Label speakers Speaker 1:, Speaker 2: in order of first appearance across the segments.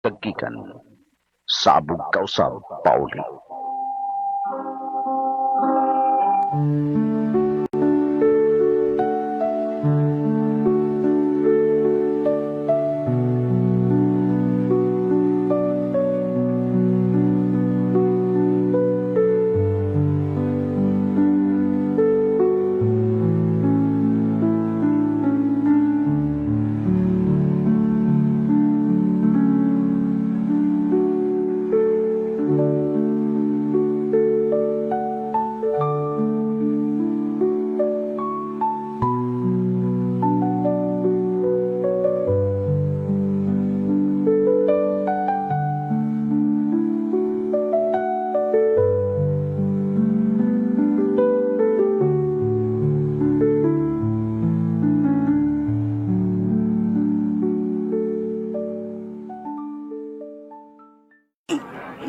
Speaker 1: Tagkikan, sabog kausab, pauli.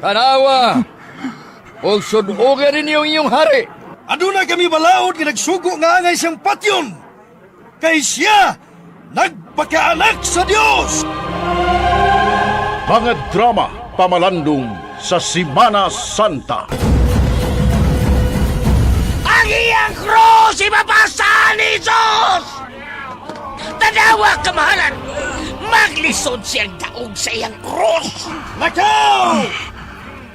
Speaker 2: Tanawa! O sudugan ninyo inyong hari!
Speaker 3: Aduna kami balaod nga nagsugo nga angay siyang patyon. Kay siya nagpakaanak sa Dios.
Speaker 4: Mga drama pamalandong sa Semana Santa.
Speaker 5: Ang iyang krus ipapasahan ni Jesus! Tanawa, kamahalan! Maglisod siyang daog sa iyang krus!
Speaker 3: Lakaw!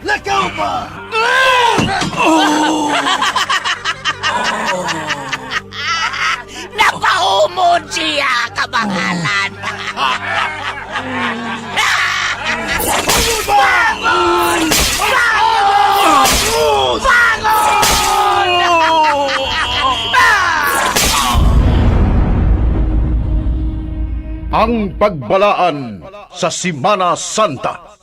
Speaker 3: Lakaw pa!
Speaker 5: Napahumod siya, kamahalan! Bangon! Bangon! Bangon!
Speaker 4: Ang pagbalaan sa Semana Santa.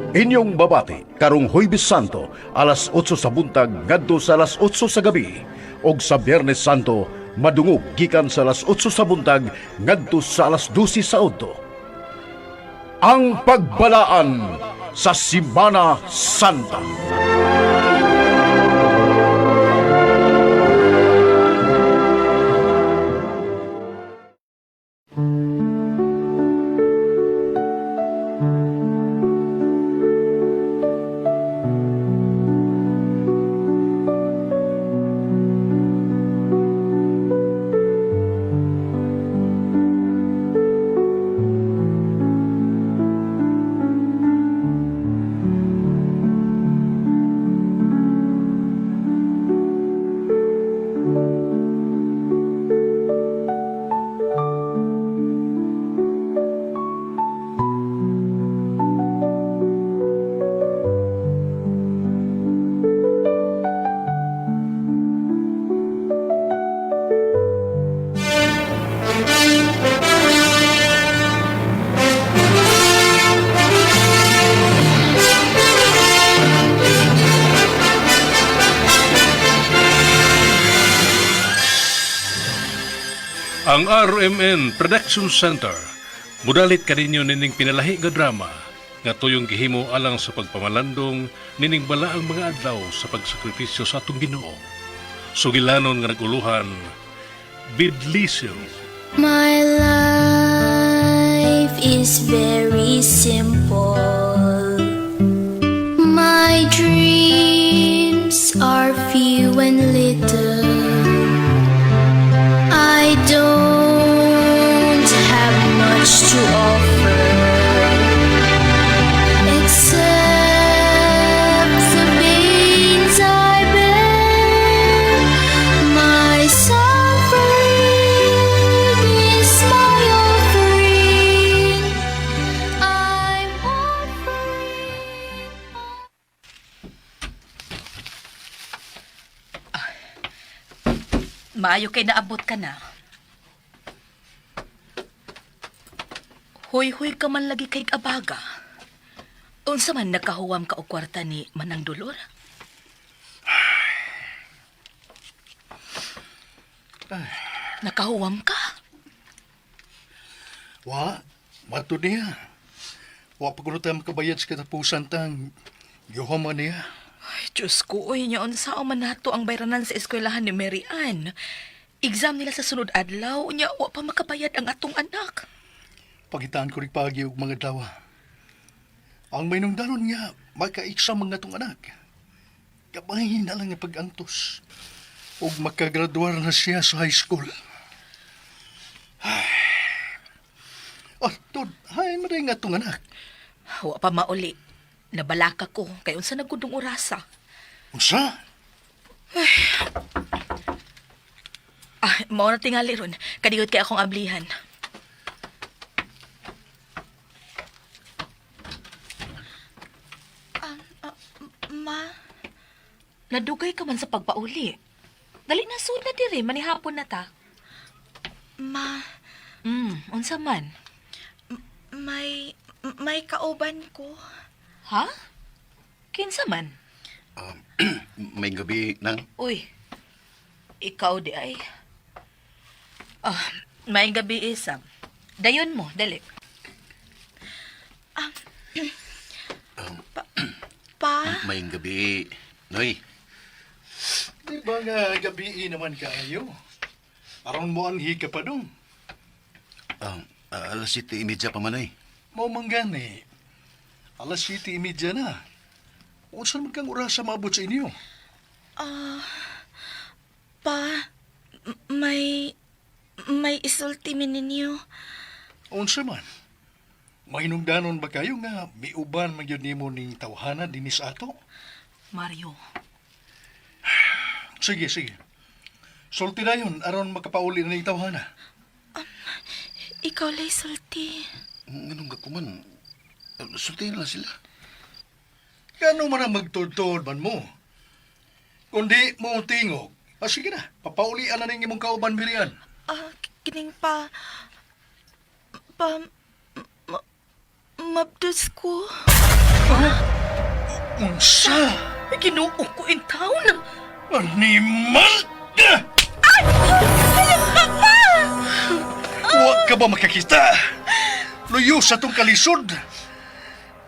Speaker 4: Inyong babati karong Huwebes Santo alas 8 sa buntag ngadto sa alas 8 sa gabi ug sa Biyernes Santo madungog gikan sa alas 8 sa buntag ngadto sa alas 12 sa udto. Ang pagbalaan sa Semana Santa.
Speaker 6: Ang RMN Production Center mudalit kaninyo nining pinalahi nga drama nga tuyong gihimo alang sa pagpamalandong nining bala ang mga adlaw sa pagsakripisyo sa atong Ginoo. Sugilanon nga naguluhan Bidlisyo.
Speaker 7: My life is very simple. My dreams are few and little. I don't have much to offer except the pains I bear. My suffering is my offering. I'm offering.
Speaker 8: Maayo kay naabot ka na. Huy-huy ka man lagi kay abaga. Unsa man nakahuwam ka o kwarta ni Manang Dolor? Nakahuwam ka?
Speaker 3: Wa, mato niya. Wa pa kuno tayo makabayad sa katapusan tang yuhaman niya.
Speaker 8: Ay, Diyos ko, uy, niya unsa man nato ang bayranan sa eskwelahan ni Mary Ann. Exam nila sa sunod adlaw, unya wa pa makabayad ang atong anak.
Speaker 3: Pagitaan ko rin pagi og mga dawa. Ang mainungdanon nga, makaiksa mga tong anak. Kabahin na lang ang pag-antos. Ug makagraduar na siya sa high school. Ah, Tod, hay maday nga tong anak.
Speaker 8: Wa pa mauli. Nabalaka ko, kay unsa nagudong orasa.
Speaker 3: Unsa?
Speaker 8: Mao na tingali ron. Kadigot kay akong ablihan.
Speaker 7: Ma,
Speaker 8: Nadugay ka man sa pagpauli. Dali na sud na diri, manihapon na ta.
Speaker 7: ma,
Speaker 8: Unsa man?
Speaker 7: may kauban ko.
Speaker 8: Ha? Kinsa man?
Speaker 9: May gabi nang
Speaker 8: Uy, ikaw di ay. May gabi isang. Dayon mo, dali.
Speaker 9: may gabi noy.
Speaker 3: Di ba nga gabi naman kaayo? Aron mo anhi ka pa dong.
Speaker 9: Alas 7:30 pa man ay.
Speaker 3: Mao man gani. Alas 7:30 na. Unsa man kang oras sa maabot sa inyo?
Speaker 7: May isulti mi ninyo.
Speaker 3: Unsa man? Mahinungdanon ba kayo nga may uban man yun nimo ning tawhana dinis ato?
Speaker 8: Mario,
Speaker 3: Sige, sige. Sulti na yun, aron makapauli na ning tawhana.
Speaker 7: Ikaw lay sulti.
Speaker 9: Nganong gakuman? Sultihin lang sila.
Speaker 3: Kano man ang magtudtod man mo? Kundi mo tingog. Sige na, papaulian na ning imong kauban Mirian.
Speaker 7: Kining mabdus ko.
Speaker 3: Unsa?
Speaker 8: ginuo ko in town.
Speaker 3: Animal! Huwag ka ba makakita? Luyo sa tong kalisod.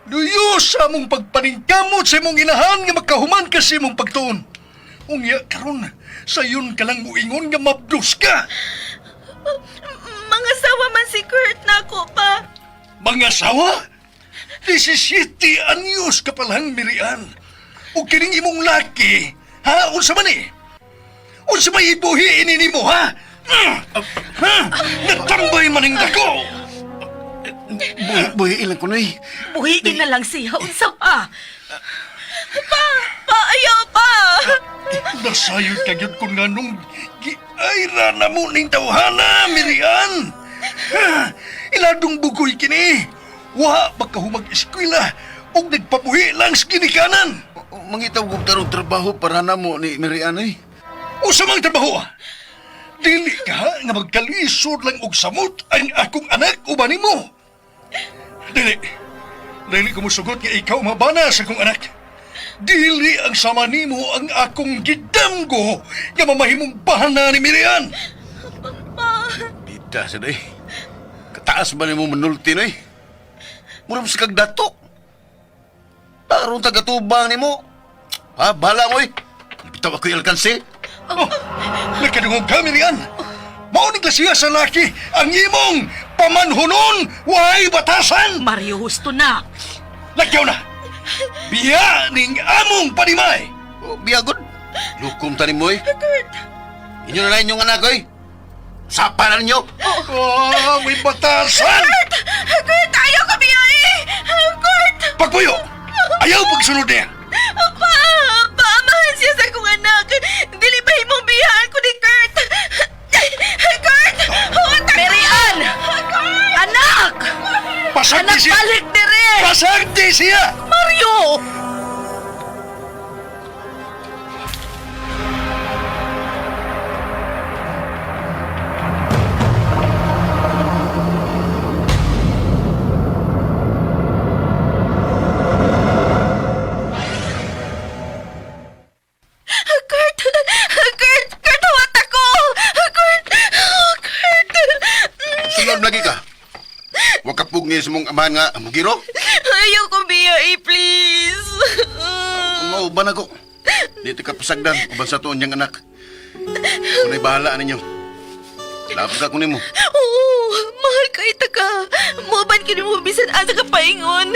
Speaker 3: Luyo sa mong pagpaningkamot sa mong inahan nga makahuman kasi mong pagtuon. Unya karon sayon ka lang muingon nga mabdos ka.
Speaker 7: Mga sawa man si Kurt na ako pa.
Speaker 3: Mga sawa? 17 anyos ka palang Mirian. O kining imong laki, ha? Unsa man eh? Unsa may ibuhi ini mo, ha? Ha? Natambay maning dako!
Speaker 9: Buhi ilang ko noy.
Speaker 8: Buhiin na lang siya. Unsa pa?
Speaker 7: Pa, ayaw pa.
Speaker 3: Nasayod ka yun kung nganong giayra na mo ning tawhana, Mirian. Ha? Iladong bugoy kini. Wa magkahumag eskwela o nagpabuhi lang sa ginikanan.
Speaker 9: Mangitaw ko tarong trabaho para na mo ni Mirian ay.
Speaker 3: O sa mga trabaho, dili ka nga magkalisod lang og samot ang akong anak uban mo. Dili. Dili ko musugot nga ikaw mabana sa akong anak. Dili ang sama nimo ang akong gidamgo nga mamahimong bahana ni Mirian.
Speaker 9: Bida sa day. Kataas ba ni mo manulti noy? Mura sa kagdato. Tarong tagatubang ni mo. Ha, bahala mo eh. Bitaw ako ilkansi.
Speaker 3: Oh, nagkadungog ka, Mirian. Maunig na siya sa laki ang imong pamanhunon, wahay batasan.
Speaker 8: Mario, husto na.
Speaker 3: Lagyaw na. Biya ning among panimay.
Speaker 9: Oh, biyagod. Lukom tanim mo eh. Inyo na inyong anak ko eh. Sapa na ninyo.
Speaker 3: Oh, may batasan.
Speaker 7: Kurt, ayaw ka biyay. Kurt.
Speaker 3: Pagpuyo, ayaw pagsunod niya.
Speaker 7: Paamahan siya sa kong anak. Dili ba himong biyahan ko ni Kurt? Kurt!
Speaker 8: Mary Ann! Anak!
Speaker 3: Pasagdi
Speaker 8: Anak,
Speaker 3: siya.
Speaker 8: balik dire!
Speaker 3: Pasagdi siya.
Speaker 8: Mario!
Speaker 7: Kurt, hawat ako! Kurt!
Speaker 9: Sulod lagi ka. Huwag ka pugni sa mong amahan nga mugiro.
Speaker 7: Ayaw ko biyay, please.
Speaker 9: Mauban ako. Dito ka pasagdan, uban sa tuon niyang anak. Kuna'y bahala ninyo. Labog ka kunin mo.
Speaker 7: Oo, mahal ka ka. Muban ka mo bisan asa ka paingon.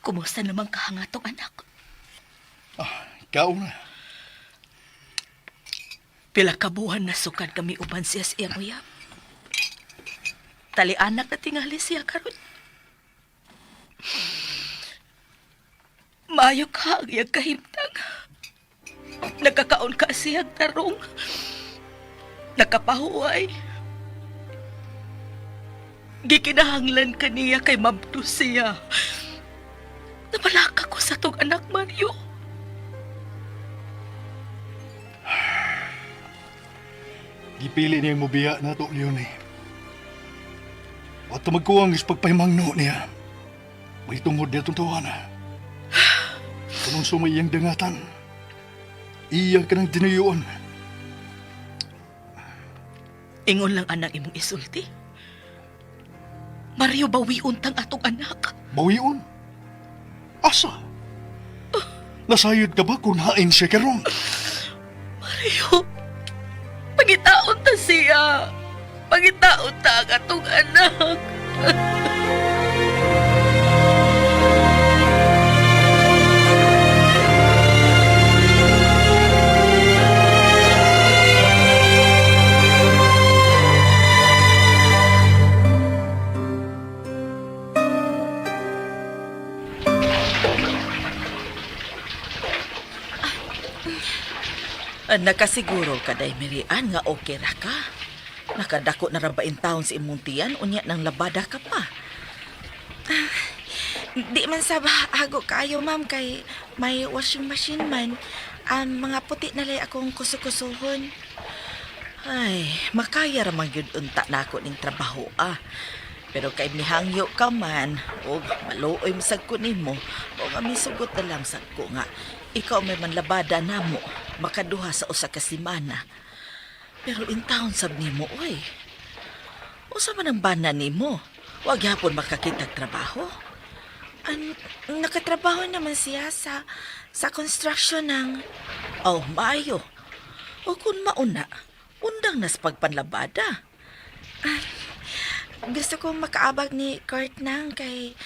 Speaker 8: Kumusta naman kahangatong anak?
Speaker 3: Ikaw na.
Speaker 8: Pila ka buwan na sukad kami uban siya sa iyang uyab. Tali anak na tingali siya karon. Maayo ka ang iyang kahimtang. Nagkakaon ka siyang tarong. Nakapahuway. Gikinahanglan ka niya kay mabdo siya. Nabalaka ko sa tong anak, Mario.
Speaker 3: Gipili niya mo biya na to, Leonie. At magkuwang is pagpahimangno niya. May tungod niya itong tawana. Kanong sumayang dangatan. Iya ka ng dinuyuan.
Speaker 8: Ingon lang anak imong isulti. Mario, bawiun tang atong anak.
Speaker 3: Bawion? Asa? Nasayod ka ba kung hain siya karon?
Speaker 8: Mario, pagitaon ta siya. Pagitaon ta ang atong anak. Nakasiguro ka, day Mirian, nga okay ra ka. Nakadako na rabain taon sa imong tiyan, unya ng labada ka pa.
Speaker 7: Di man sa hago kayo, ma'am, kay may washing machine man. Mga puti na lay akong kusukusuhon.
Speaker 8: Ay, makaya ra man gyud unta nako ning trabaho Pero kay mihangyo ka man, o maluoy masag ko nimo, o nga misugot na lang sad ko nga, ikaw may manlabada namo, makaduha sa usa ka semana. Pero in town sab nimo, oy. Usa man ang bana nimo? Wag yapon makakitag trabaho.
Speaker 7: Nakatrabaho naman siya sa construction ng...
Speaker 8: Oh, maayo. O kung mauna, undang nas pagpanlabada.
Speaker 7: Gusto ko makaabag ni Kurt nang kay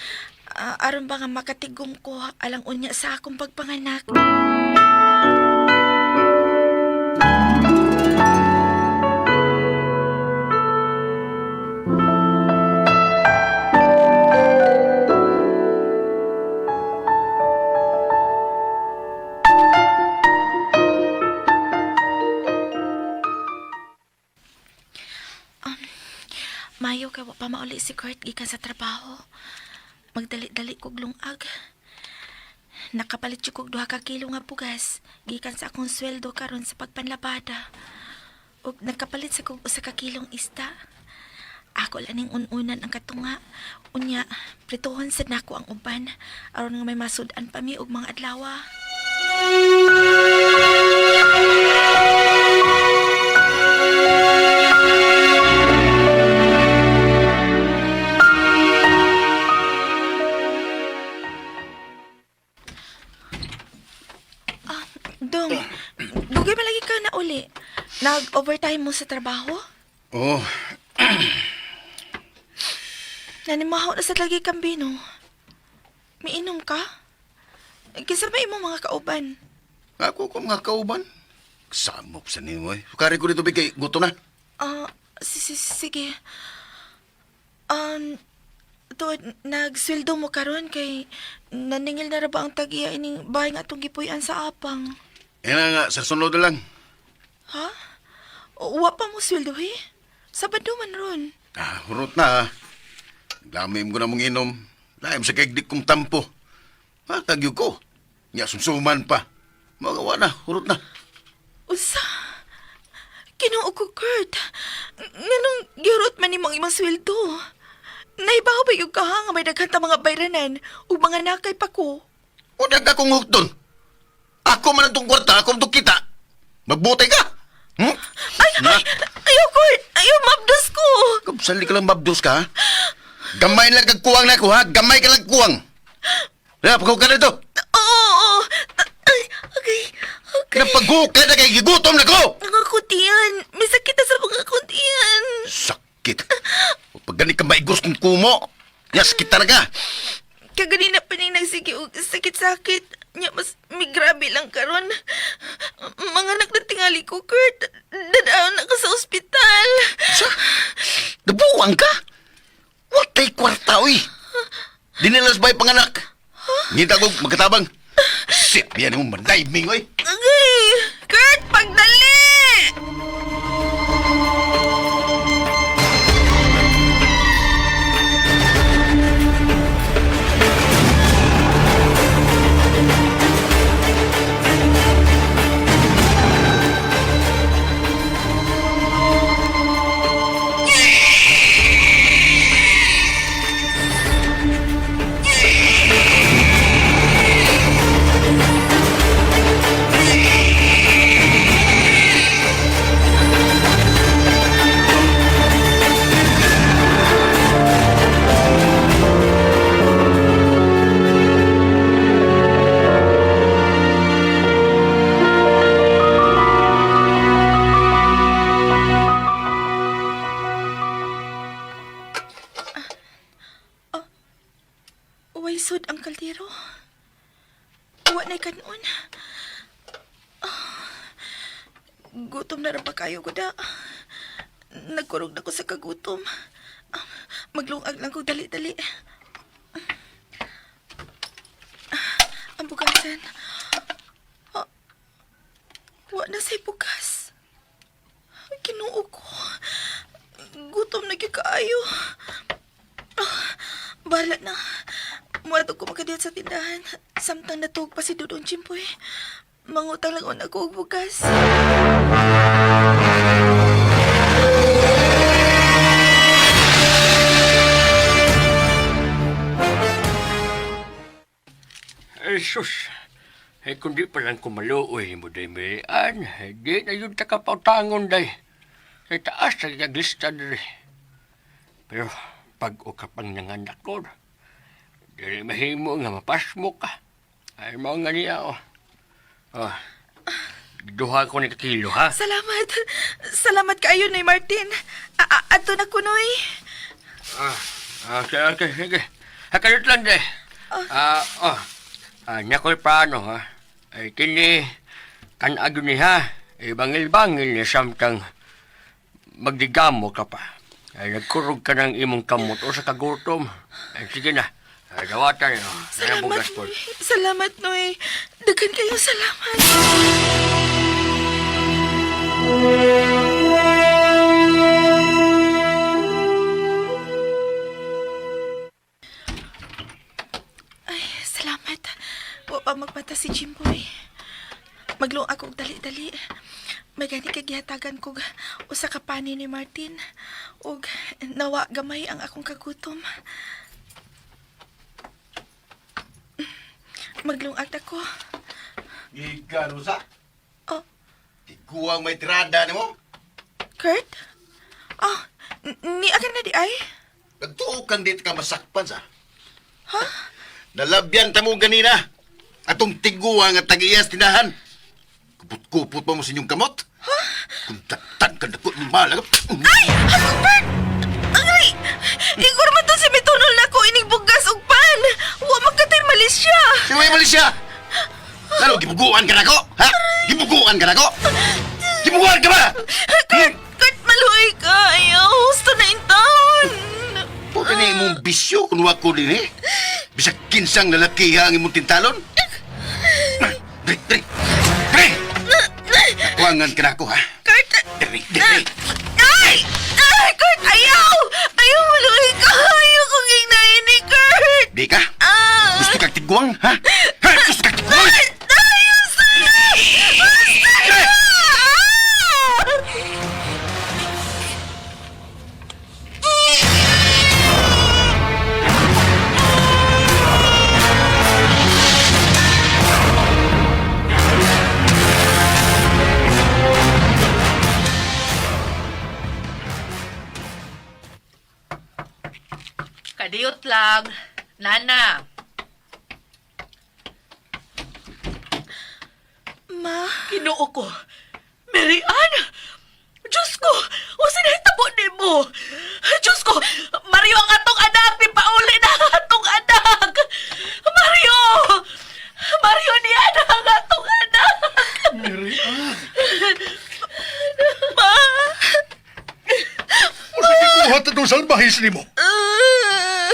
Speaker 7: aron ba nga makatigom ko alang unya sa akong pagpanganak. Mayo kay wa pa mauli si Kurt gikan sa trabaho. Magdali-dali kog lungag. Nakapalit siya kog 2 ka kilo nga bugas gikan sa akong sweldo karon sa pagpanlabada. Ug nakapalit sa kog 1 ka kilong isda. Ako laning ununan ang katunga. Unya, prituhon sad nako ang uban aron nga may masud-an pa mi og mga adlaw. Dong, dugay ba lagi ka na uli? Nag-overtime mo sa trabaho?
Speaker 9: Oh,
Speaker 7: Nanimahaw na sa lagi kang bino. Miinom ka? Kisabay mo mga kauban.
Speaker 9: ako ko mga kauban. Samok sa nimo eh. Sukari ko dito bigay, guto na.
Speaker 7: Sige. Nagsweldo mo karon kay naningil na ra ba ang tag-iya ining bahay nga atong gipuy-an sa apang?
Speaker 9: Yan nga, sa sunod na lang.
Speaker 7: Ha? Wa pa mo sweldo he? Sabado man ron.
Speaker 9: Hurot na. Lamim ko na mong inom. Laim sa kaigdik kong tampo. Tagyo ko. Nga sumsuman pa. Magawa na, hurot na.
Speaker 7: Usa? Kinuo ko, Kurt. Nganong gihurot man ni mong imong sweldo? Naibaw ba yung kahanga may daghan ta mga bayranan o mga nakay pa ko?
Speaker 9: O daga kong hukton. Ako man ang tong kwarta, ako ang kita. Magbutay ka. Hmm?
Speaker 7: Ayaw, Kurt! Ayaw, mabdos ko!
Speaker 9: Kapsali ka lang mabdos ka, ha? Gamay lang kagkuwang na ako, ha? Gamay ka lang kuwang. Kaya, pagkaw ka na ito.
Speaker 7: Oo! Okay.
Speaker 9: Napaghuka na kay gigutom na ko!
Speaker 7: Mga kutiyan! May sakit na sa mga kutiyan!
Speaker 9: Sakit. O pag gani ka maigos kong kumo, yas kita na ka.
Speaker 7: Kaganina pa nang nagsige og sakit-sakit. Nya mas may grabe lang karon. Mga nagdatingali ko, Kurt. Dadaan na ka sa ospital.
Speaker 9: Sa? Nabuwang ka? Watay kwarta, uy. Dinilas ba'y panganak? Ngita ko magkatabang. Sip, yan yung mandayming, uy.
Speaker 7: Okay! Kurt, pagdali! Uway sud ang kaldero. Uwa na'y kanon. Gutom na rin pa kayo ko da. Nagkurog na ko sa kagutom. Maglungag lang ko dali-dali. Ang bugasan. Wa na sa'y bugas. Kinuo ko. Gutom na gyud kaayo. Bahala na. Muadto ko makadiyat sa tindahan. Samtang natug pa si Dudong Chimpoy. Mangutang lang ako og bugas.
Speaker 2: Ay, sus. Ay, kundi palang kumaluoy mo, day, Mayan. Di na yun takapautangon, day. Ay, taas na naglista na rin. Pero, pag ukapang nanganak ko, di mahimo nga mapas mo ka. Ay, mga nga niya, duha ko ni kakilo, ha?
Speaker 7: Salamat. Salamat kayo, Noy Martin. Ato na ko, Noy.
Speaker 2: Sige. Hakalit lang, day. Nakoy paano, ha? Ay, kini, kanagyo ni, ha? Ay, bangil-bangil niya samtang magdigamo ka pa. Ay, nagkurog ka ng imong kamot o sa kagutom. Ay, sige na. Ay, dawatan niyo.
Speaker 7: Salamat, Noy. Salamat, Noy. Dagan kayo salamat. Ay, salamat. Wa pa magmata si Jimboy. Maglong ako og dali-dali. May gani kagihatagan kog usa ka pani ni Martin. Og nawa gamay ang akong kagutom. Maglungag ako.
Speaker 9: Ika, Rosa.
Speaker 7: Oh,
Speaker 9: Tiguang may tirada ni mo.
Speaker 7: Kurt? Oh, ni akan na di ay?
Speaker 9: Nagtuokan dit ka masakpan sa.
Speaker 7: Ha?
Speaker 9: Nalabyan ta mo ganina. Atong tiguang at tag-iyas tinahan. Kupot-kupot pa mo sa inyong kamot.
Speaker 7: Ha?
Speaker 9: Kung tatan ka na ko ni malag.
Speaker 7: Ay! Ako, Kurt! Ay! Igor man to si Mitunol na ko inig bugas og pan! Wa magkatir Malaysia!
Speaker 9: Si Way Malaysia! Ano, gibuguan ka na ko? Ha? Gibuguan ka na ko? Gibuguan ka ba?
Speaker 7: Kurt, maluhay ka! Ayaw! Gusto na in town!
Speaker 9: Puta na imong bisyo kung wako din eh. Bisag kinsang lalaki ang imong tintalon. Dre! Nakuangan ka na ko, ha?
Speaker 7: Kurt!
Speaker 9: Dre!
Speaker 7: Ay! Ay! Kurt! Ayaw! Ayaw maluhay ka! Ayaw kong ignayin ni Kurt!
Speaker 9: Di ka? Gusto kang tiguang, ha? Ha? Gusto kang tiguang?
Speaker 7: Ayaw! Sorry!
Speaker 8: Sayot lang. Nana.
Speaker 7: Ma,
Speaker 8: Ginoo ko. Mary Ann! Diyos ko! Usa na hitabo ni mo! Diyos ko! Mario ang atong anak! Ni Pauli na ang atong anak! Mario! Mario niya na ang atong anak!
Speaker 3: Mary Ann!
Speaker 8: Ma!
Speaker 3: O sige, kuhat na itong salbahis ni mo.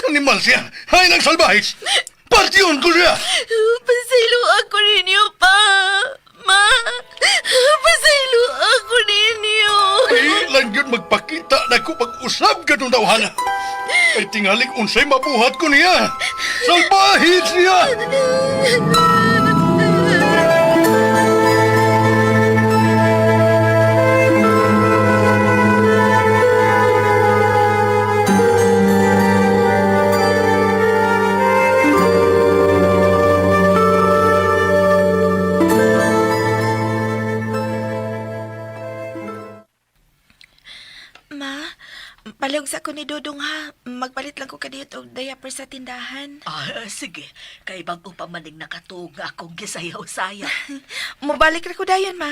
Speaker 3: Animal siya. Hay ng salbahis. Partiyon ko siya.
Speaker 7: pasaylo ako ninyo pa. Ma, pasaylo ako ninyo.
Speaker 3: Kailan yun magpakita na ko pag-usab ka nung tawhana. Ay tingalik unsay mabuhat ko niya. Salbahis niya.
Speaker 7: Ma, palihog sa ko ni Dodong ha. Magpalit lang ko kadiyot og diaper sa tindahan.
Speaker 8: Sige. Kay bago pa maning nakatuog nga akong gisayaw-sayaw.
Speaker 7: Mabalik ra ko dayon, ma.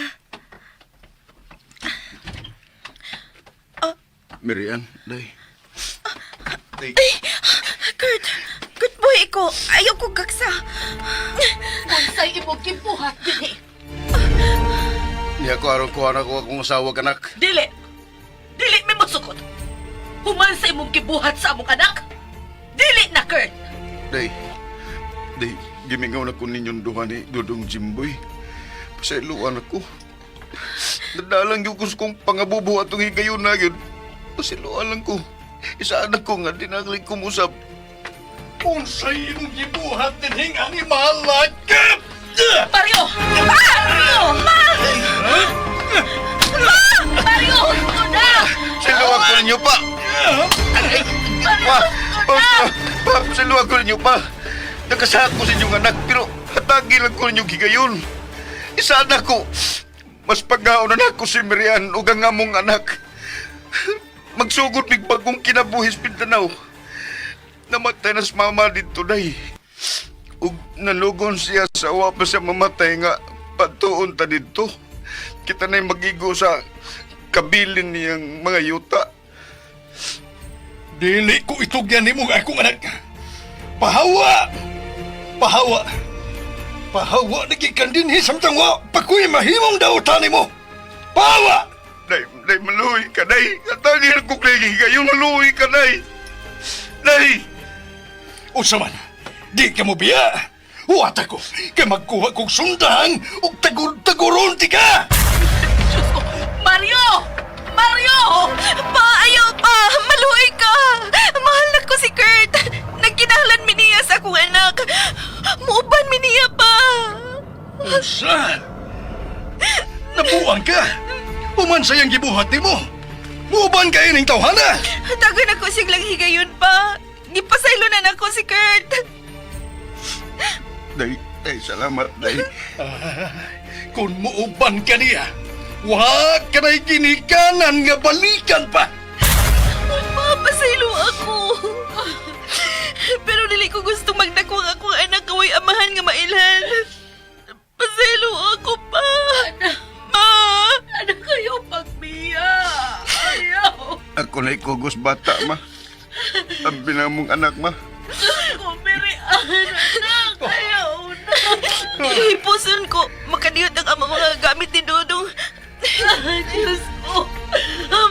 Speaker 9: Mary Ann, day. Day.
Speaker 7: Kurt, Kurt boy ko. Ayaw ko gaksa.
Speaker 8: Unsay imong kimpuhat dinhi?
Speaker 9: Niya ko araw-kuhan ako akong asawa kanak.
Speaker 8: Dili! Dili mi masukot! Human sa imong gibuhat sa among anak! Dili na, Kurt!
Speaker 9: Day. Day, gimingaw na ko ninyong duha ni Dudong Jimboy. Pasailuan ako. Nadalang yung gusto kong pangabubuhat atong higayon na yun. Pasiluan lang ko. Isaan ako nga dinaglig kumusap.
Speaker 3: Unsay imong gibuhat din ang imalagap.
Speaker 8: Mario! Mario! Mario! Ito na!
Speaker 9: Siluan ko ninyo pa! Pa! Siluan ko ninyo pa! Nakasahat ko sa inyong anak pero hatagi lang ko ninyong higayon. Isaan ako. Mas paghaonan ako si Marian o ang among anak. Magsugod mig bagong kinabuhis Pintanaw. Namatay na si mama dito, day. Ug nalugon siya sa awa pa siya mamatay nga patuon ta dito. Kita na'y magigo sa kabilin niyang mga yuta.
Speaker 3: Dili ko itugyan ni mo akong anak. Pahawa! Pahawa! Pahawa na gikan din samtang wa pakuy mahimong dautan mo. Pahawa!
Speaker 9: Day, maluhi ka, day. Atagin ko klegi kayo, maluhi ka, day. Day!
Speaker 3: Usa man, di ka mo biya. Huwat ako, kay magkuha kong sundahan o tagur-taguron ti ka!
Speaker 8: Diyos ko! Mario! Mario!
Speaker 7: Pa, ayaw pa. Maluoy ka. Mahal na ko si Kurt. Nagkinahanglan mi niya sa akong anak. Muuban mi niya pa.
Speaker 3: Usa? Nabuang ka? Human sayang gibuhat ni mo. Muban kayo ng tawhana.
Speaker 7: Tagan ako siglang higayon pa. Gipasaylo na nako si Kurt.
Speaker 9: Day, salamat, day.
Speaker 3: Kung muuban ka niya, wag ka na'y ginikanan nga balikan pa.
Speaker 7: Mapasaylo ako. Pero dili ko gusto magdako ang akong anak kaway amahan nga mailhan. Pasaylo ako pa. Ma!
Speaker 8: Ano kayo pagbiya? Ayaw!
Speaker 9: Ako na'y kugos bata, ma. Ang binamong anak, ma.
Speaker 8: Kumirian, anak! Ayaw na!
Speaker 7: Hipuson ko. Makadiyot ang amang mga gamit ni Dodong.
Speaker 8: Diyos ko!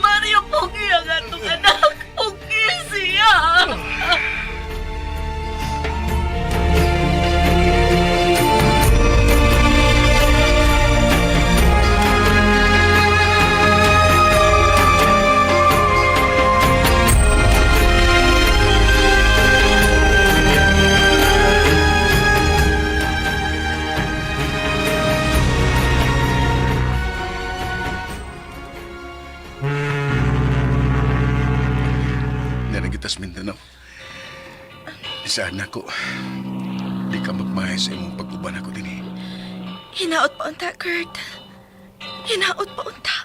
Speaker 8: Mario, pugi ang atong anak! Pugi siya!
Speaker 9: Nanagitas Mindanao. Isaan ako. Di ka magmahay sa imong pag-uban ako din eh.
Speaker 7: Hinaot pa unta, Kurt. Hinaot pa unta.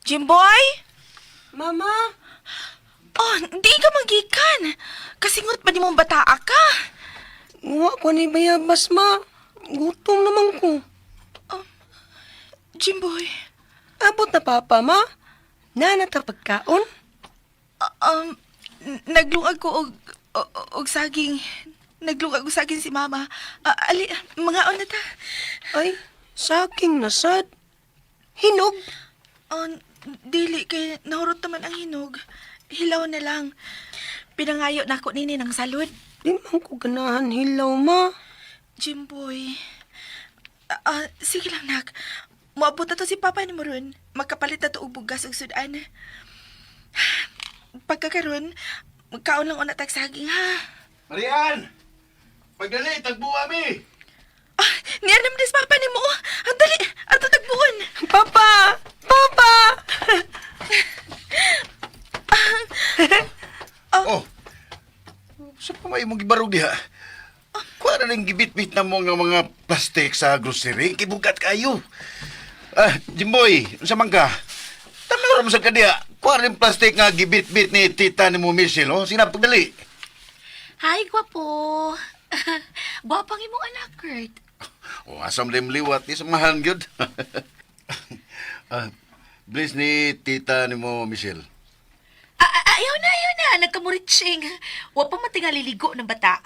Speaker 7: Jimboy?
Speaker 5: Mama?
Speaker 7: Oh, di ka magikan. Kasingot ba di mong bataa ka?
Speaker 5: Nga ko ni bayabas, ma. Gutom naman ko.
Speaker 7: Jimboy?
Speaker 5: Abot na papa, ma. Nanata pagkaon?
Speaker 7: Naglungag ko og saging. Naglungag og saging si mama. Ali, mga on na ta.
Speaker 5: Ay, saking nasad. Hinog.
Speaker 7: Dili kay nahurot naman ang hinog. Hilaw na lang. Pinangayo na ako nini ng salud.
Speaker 5: Di man ko ganahan hilaw, ma.
Speaker 7: Jimboy. Sige lang, nak. Moabot na to si Papa ni mo ron. Magkapalit na to og bugas og sudan. Pagkakaroon, magkaon lang una tag saging, ha?
Speaker 9: Marian! Pagdali, tagbuwa mi!
Speaker 7: Niyan naman des Papa ni mo. Ang dali, ato tagbuon.
Speaker 5: Papa! Papa!
Speaker 9: Oh! Sa pa may mong gibarog diha? Kuha na rin gibit-bit na mo nga mga plastic sa grocery. Kibugat kayo. Jimboy, sa mangka. Tanaw mo sa kadiha. Kuha rin plastic nga gibit-bit ni tita ni mo Michelle, oh. Sige na, pagdali.
Speaker 10: Hi, gwapo. Gwapang imong anak, Kurt.
Speaker 9: Oh, asam limliwat ni samahan gyud. Please ni tita ni mo Michelle.
Speaker 10: Ayaw na. Nagkamuritsing. Wa pa matinga liligo ng bata,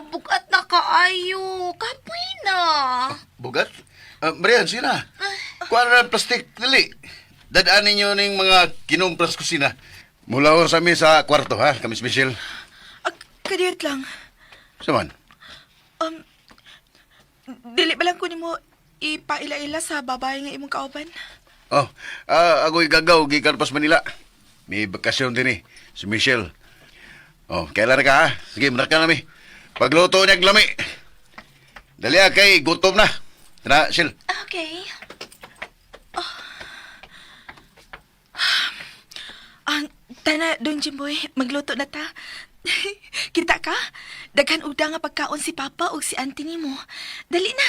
Speaker 10: bugat na kaayo. Kapoy na.
Speaker 9: Bugat? Marian, sina. Kuha na ng plastic, dali. Dadaan ninyo ng mga kinumpras kusina. Mula sa amin sa kwarto, ha, Kamis Michelle.
Speaker 7: Kadiyot lang.
Speaker 9: Saman?
Speaker 7: Dili ba lang ko ni mo ipaila-ila sa babae nga imong kauban?
Speaker 9: Oh, ako'y gagaw, gikan pas Manila. May bakasyon din si Michelle. Oh, kailan na ka, ha? Sige, manak ka nami. Pagluto niyag lami. Dali kay gutom na. Tara, Shil.
Speaker 10: Okay.
Speaker 7: Tana, doon, Jimboy. Magluto na ta. Kita ka? Daghan uda nga pagkaon si Papa o si auntie ni mo. Dali na.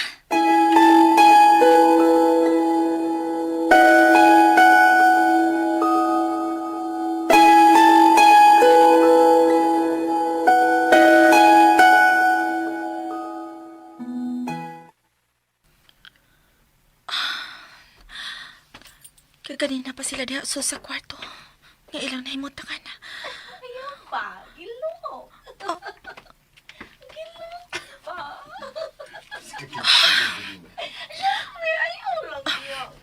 Speaker 7: Kanina pa sila diha sa kwarto. Nga ilang nahimuta ka na.
Speaker 10: Ayaw pa. Gilo. Gilo pa. Ayaw lang yan.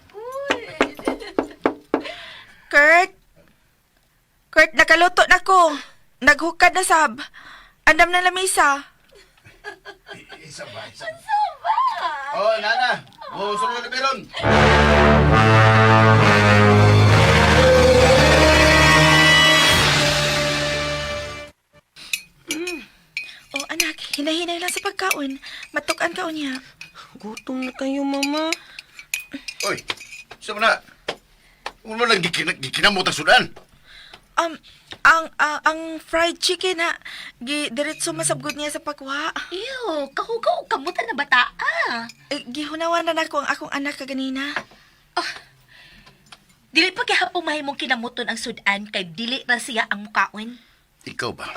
Speaker 7: Kurt, nakaluto na ko. Naghukad na sab. Andam na lamisa.
Speaker 9: Isa ba? Oh, nana. Oh, sunod na peron.
Speaker 7: Oh, anak, hinahinay lang sa pagkaon. Matukan ka niya.
Speaker 5: Gutom na kayo, mama.
Speaker 9: Oy, sama na. Ano lang gikinamot ang sudan?
Speaker 7: Ang fried chicken na diretso masabgod niya sa pagwa.
Speaker 10: Ew, kahugaw kamutan na bata,
Speaker 7: Gihunawan na nako ang akong anak kaganina.
Speaker 10: Dili pa gihapon mahimong kinamuton ang sudan kay dili ra siya ang mukaon.
Speaker 9: Ikaw ba?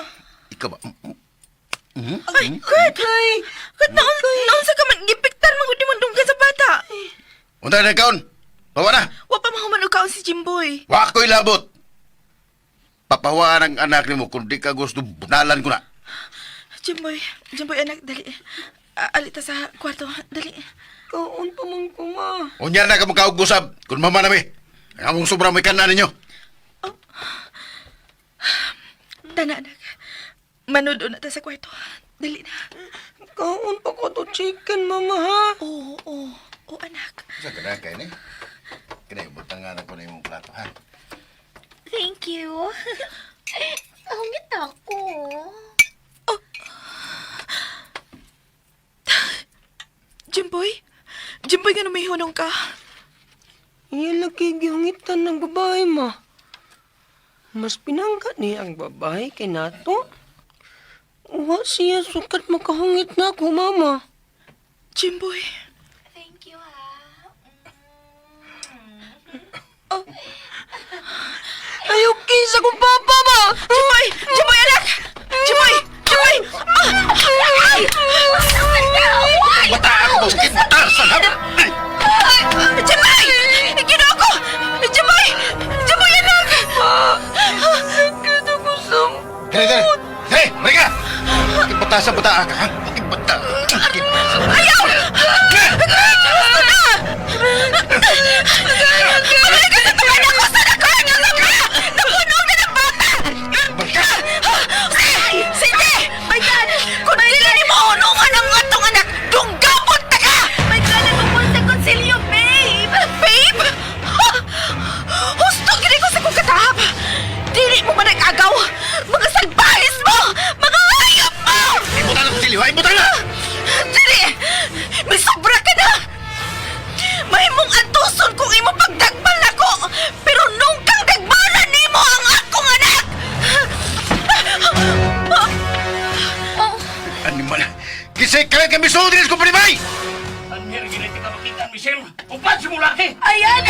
Speaker 7: Ay, Kurt! Kurt, naon sa ka man, gipiktar magudi mo dunggan sa bata.
Speaker 9: Unta na kaon. Pawa na.
Speaker 7: Wa pa mahuman og kaon si Jimboy.
Speaker 9: Wa ko'y labot. Papawaan ang anak ni mo kung di ka gusto, bunalan ko na.
Speaker 7: Jimboy, anak, dali. Alita sa kwarto, dali.
Speaker 5: Kaon pa man ko, ma.
Speaker 9: Unya na ka magkaugusab, kung mama na mi. Ang among sobrang may kanan ninyo.
Speaker 7: Tana, anak. Manood na ta sa kwarto. Dali na.
Speaker 5: Kaon pa ko to chicken, mama, ha?
Speaker 7: Oo, anak.
Speaker 9: Sa kada kayo ni? Kinayubot nga na ko na yung plato, ha?
Speaker 10: Thank you. Hungit ako.
Speaker 7: Jimboy, nga may hunong ka.
Speaker 5: Iya lagi gihungitan ng babae, ma. Mas pinangga niya ang babae kay nato. Wa siya sukat makahungit na ako, mama.
Speaker 7: Jimboy.
Speaker 10: Thank you, ha.
Speaker 5: sa kong papa ba?
Speaker 8: Jimoy! Jimoy, anak! Jimoy! Jimoy!
Speaker 9: Bata ako ba? Sakit mata! Sanap!
Speaker 8: Jimoy! Ginoo ko! Jimoy! Jimoy, anak!
Speaker 5: Sakit ako sa...
Speaker 9: Dali! Dali! Marika! Sakit bata sa bata ka, ha? Sakit bata! Sakit bata!
Speaker 8: Ayaw! Gusto na! Balik ka sa tukan ako! Sana ko! Napunog na ng bata!
Speaker 9: Marika!
Speaker 8: Sige! My God! Kung dili ni maunungan ang atong anak, dunggabot na ka! My God! Nagpupunta sa konsilyo, babe! Babe? Husto gini ko sa kong katahap! Dili mo man nag-agaw! Mga salbahis mo! Mga hayop mo!
Speaker 9: Ibutan na Silyo! Ibutan na!
Speaker 8: Dili! May sobra ka na! Mahimong atuson kung imo pagdagbal ako! Pero nung kang dagbalan nimo ang akong anak!
Speaker 9: Animal! Kisay ka lang kami sudris ko panimay!
Speaker 2: Anher, giniti ka makita, Michelle. Upan si mulaki.
Speaker 8: Ayan!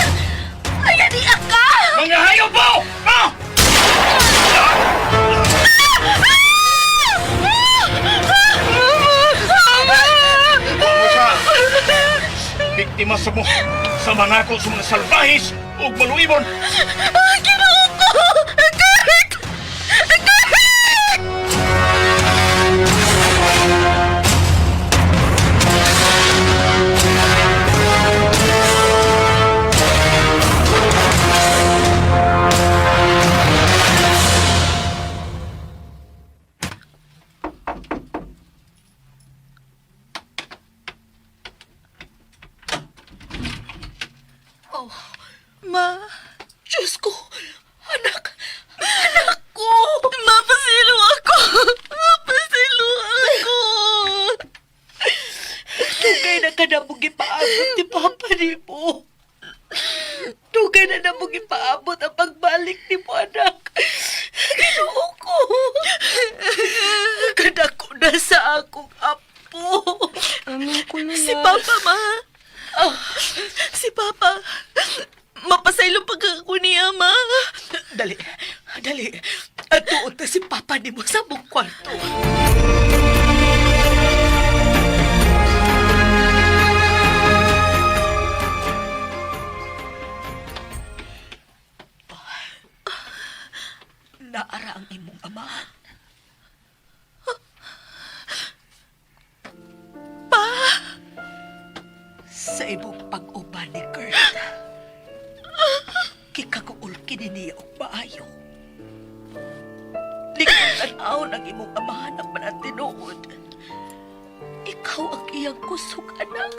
Speaker 8: Ayan di ka!
Speaker 2: Mga hayop po! Ah! Biktima sa mo. Sama na ako sa mga salbahis o maluibon.
Speaker 8: Ginoo ko! Kahit! Kahit! Ma, Diyos ko, anak ko, mapasilo ako, Tugay na ka na mong ipaabot ni Papa ni mo. Tugay na mong ipaabot ang pagbalik ni mo, anak. Ginoo ko. Kadako na sa akong apo.
Speaker 5: Amin ko na
Speaker 8: Si Papa, ma. Si Papa. Mapasaylo pag ako niya, ma. Dali. At tuon na si Papa ni mo sa mong kwarto. Naara ang imong amahan. Pa! Sa imong pag-uban ni Kurt, kikaguol kininiya og maayo. Di ko tanaw ng imong amahan ang manatinuod. Ikaw ang iyang kusog, anak.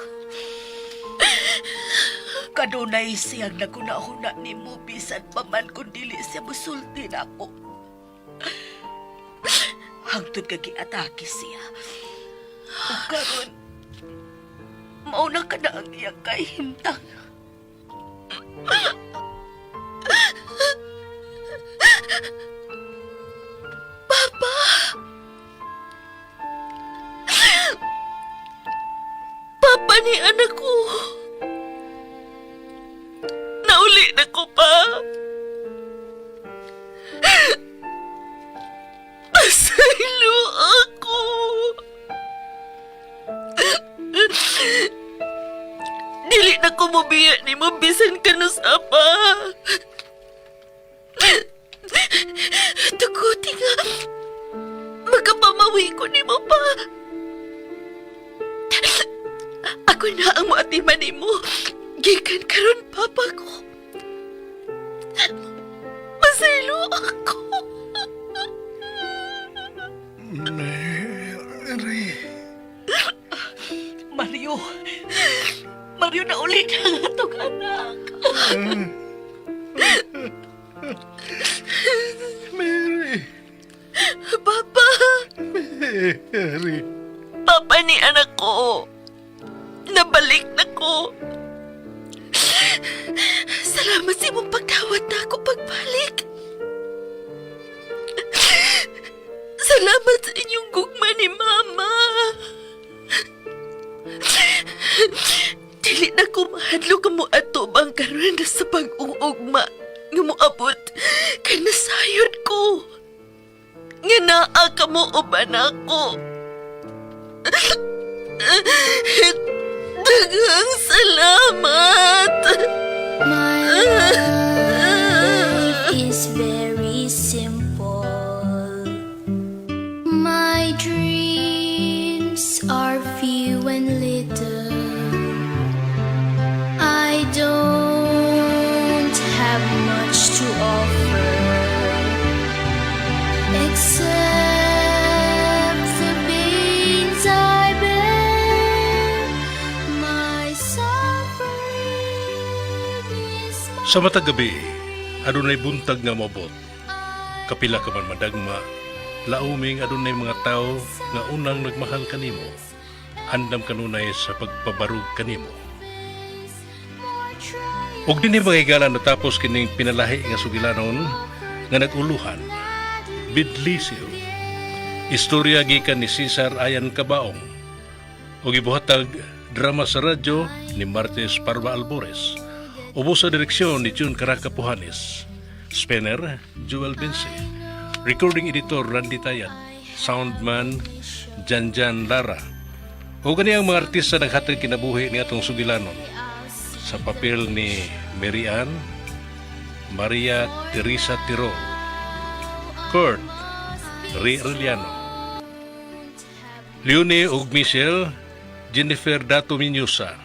Speaker 8: Kanunay siyang naguna-huna ni mo bisan pa man kung dili siya musulti na ako. Hangtod ka giatake siya. O karon, mauna ka na ang iyang kahimtang. Papa! Papa ni anak ko! Nauli na ko pa! Asaylo ako! Dili na ko mabiya ni mo bisan ka no sa pa. Tuguti nga. Magkapamawi ko ni mo pa. Ako na ang moatiman ni mo. Gikan karon papa ko. Masaylo ako.
Speaker 3: Mary.
Speaker 8: Mario na ulit ang atong anak.
Speaker 3: Mary.
Speaker 8: Papa.
Speaker 3: Mary.
Speaker 8: Papa ni anak ko. Nabalik na ko. Salamat sa imong pagdawat na ako pagbalik. Salamat sa inyong gugma ni Mama. Dili na ko mahadlo ka mo ato bang karon na sa pag-uugma nga mo abot kay nasayod naa ka mo uban ako. Daghang salamat.
Speaker 11: My life is very simple. My dreams are few and little. I don't have much to offer except the pains I bear. My suffering is
Speaker 6: Sa matag gabi, adunay buntag nga mabot. Kapila ka man madagma, lauming adunay mga tao nga unang nagmahal kanimo. Andam kanunay sa pagpabarug kanimo. Og dinhi mga higala natapos kining pinalahi nga sugilanon nga naguluhan. Bidlisyo. Istorya gikan ni Cesar Ayan Cabaong. Og ibuhatag drama sa radyo ni Martes Parva Albores. Ubo sa direksyon ni June Caraca Pujanes. Spinner, Joel Vince. Recording editor Randy Tayat. Soundman, Janjan Lara. O gani ang mga artista naghatag kinabuhi ni atong sugilanon. Sa papel ni Mary Ann, Maria Teresa Tirol, Kurt, Ray Arellano, Leone ug Michelle, Jennifer Dato Minyusa,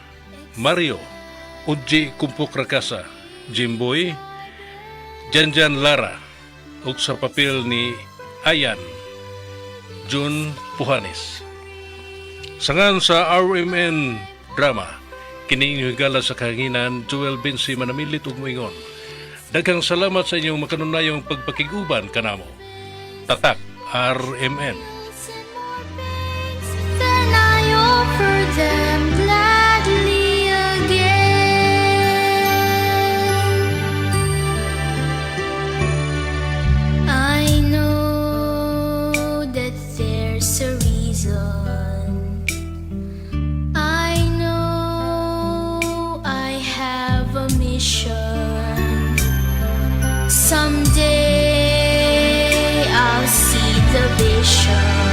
Speaker 6: Mario, Uji Kumpok Rakasa, Jimboy, Janjan Lara, ug sa papel ni Ayan, June Pujanes. Sangan sa RMN Drama, kining higala sa kahanginan, Joel Bensi manamilit ug moingon. Daghang salamat sa inyong makanunayong pagpakiguban kanamo. Tatak RMN.
Speaker 11: then I offer them gladly again. I know that there's a reason. I know I have a mission. Someday I'll see the vision.